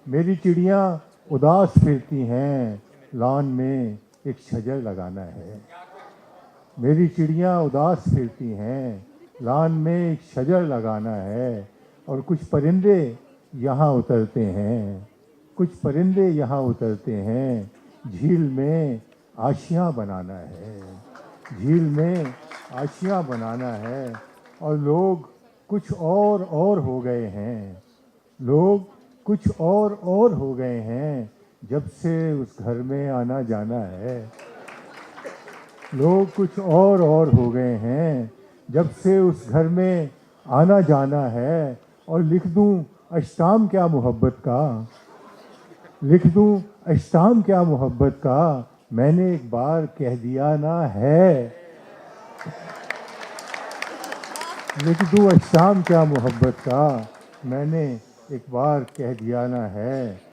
میری چڑیاں اداس پھرتی ہیں، لان میں ایک شجر لگانا ہے۔ میری چڑیاں اداس پھرتی ہیں، لان میں ایک شجر لگانا ہے۔ اور کچھ پرندے یہاں اترتے ہیں، کچھ پرندے یہاں اترتے ہیں، جھیل میں آشیاں بنانا ہے، جھیل میں آشیاں بنانا ہے۔ اور لوگ کچھ اور ہو گئے ہیں، لوگ کچھ اور ہو گئے ہیں، جب سے اس گھر میں آنا جانا ہے۔ لوگ کچھ اور ہو گئے ہیں، جب سے اس گھر میں آنا جانا ہے۔ اور لکھ دوں اشتام کیا محبت کا، لکھ دوں اشتام کیا محبت کا، میں نے ایک بار کہہ دیا نا ہے۔ لکھ دوں اشتام کیا محبت کا، میں نے ایک بار کہہ دیا نا ہے۔